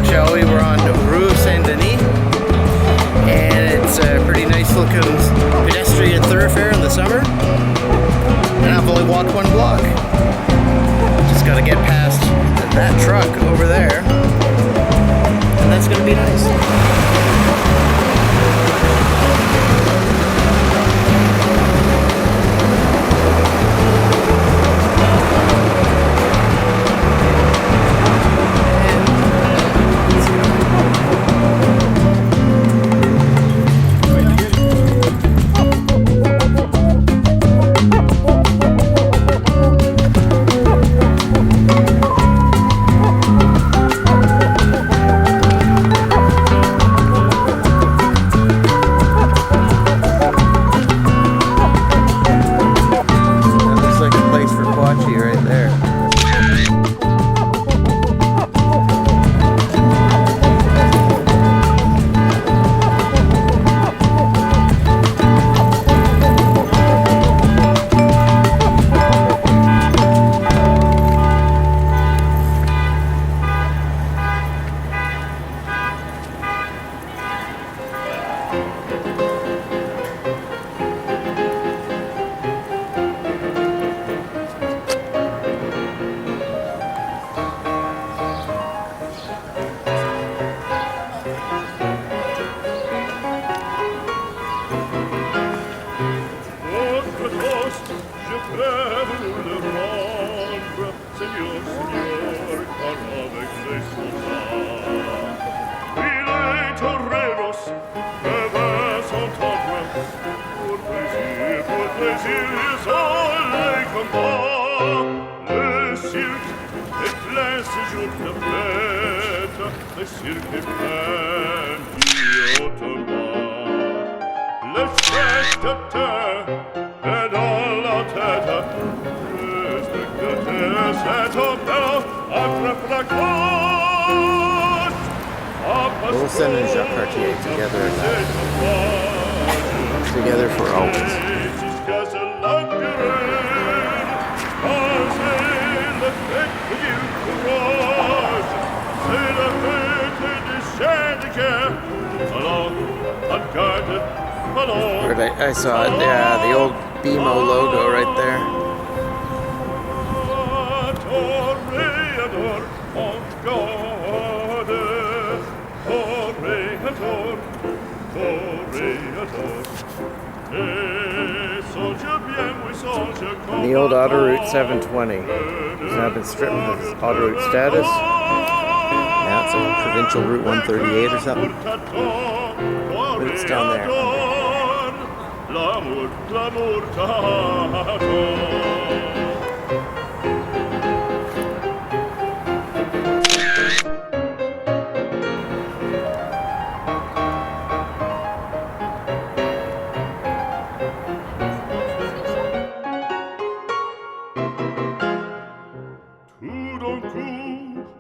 shall we? We're on Rue St-Denis, and it's a pretty nice looking pedestrian thoroughfare in the summer. And I've only walked one block. Just gotta get past that truck over there, and that's gonna be nice. Wilson and Jacques Cartier together for always. I saw it, yeah, the old BMO logo right there. The old Autoroute 720 has now been stripped of its Autoroute status. Now it's a provincial Route 138 or something. But it's down there.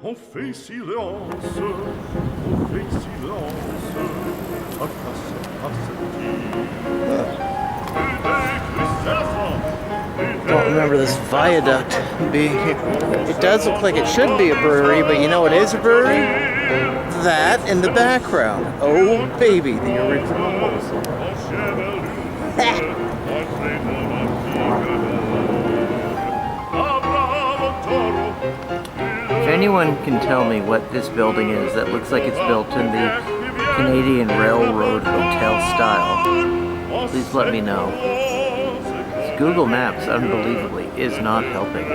On fait silence, à Don't remember this viaduct being here. It does look like it should be a brewery, but you know what is a brewery? That in the background. Oh baby, the original. If anyone can tell me what this building is that looks like it's built in the Canadian Railroad Hotel style, please let me know. Google Maps, unbelievably, is not helping.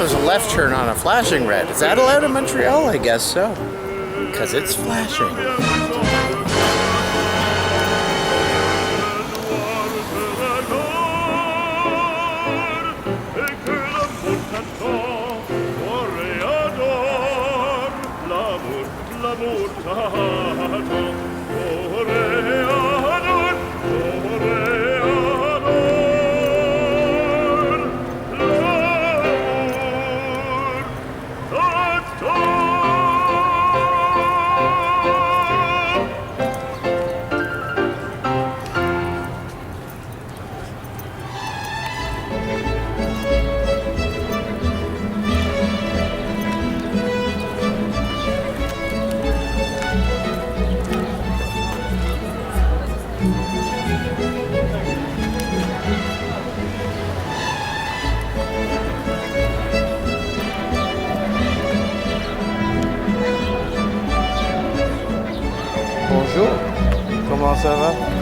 There's a left turn on a flashing red. Is that allowed in Montreal? I guess so. Because it's flashing. ça va?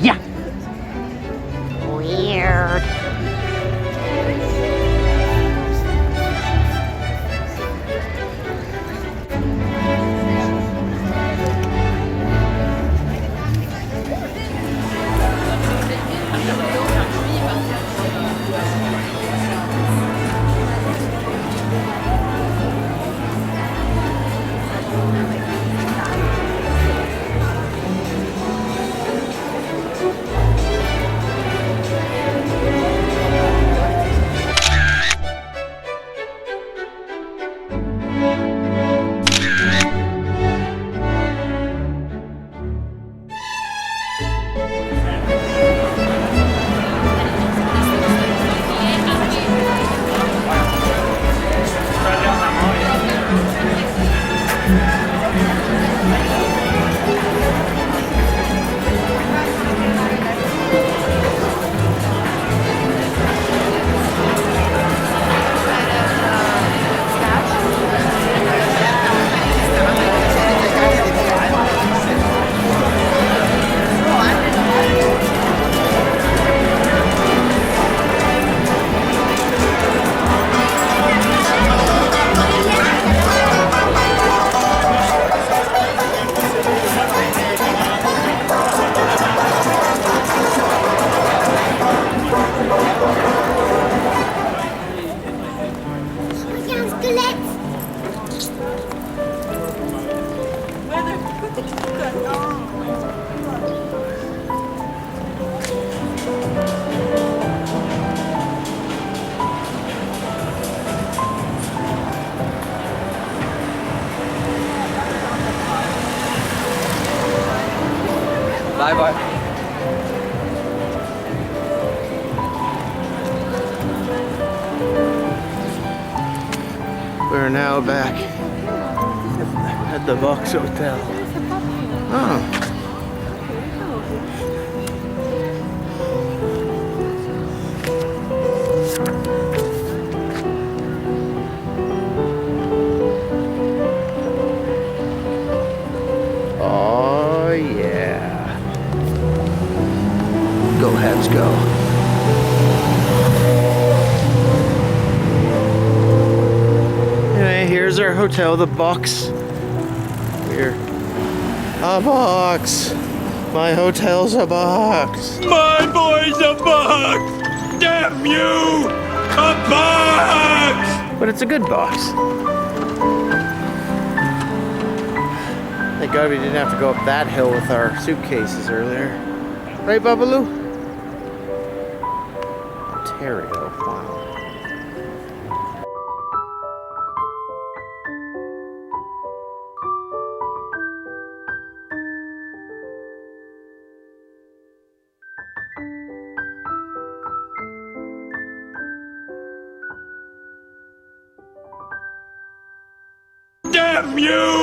Yeah. Weird. Bye bye. We're now back at the Boxotel. Oh. Oh yeah. Go Habs go. There's our hotel, the Box. We're a box. My hotel's a box. My boy's a box! Damn you! A box! But it's a good box. Thank God we didn't have to go up that hill with our suitcases earlier. Right, Babaloo? Ontario, wow. Damn you!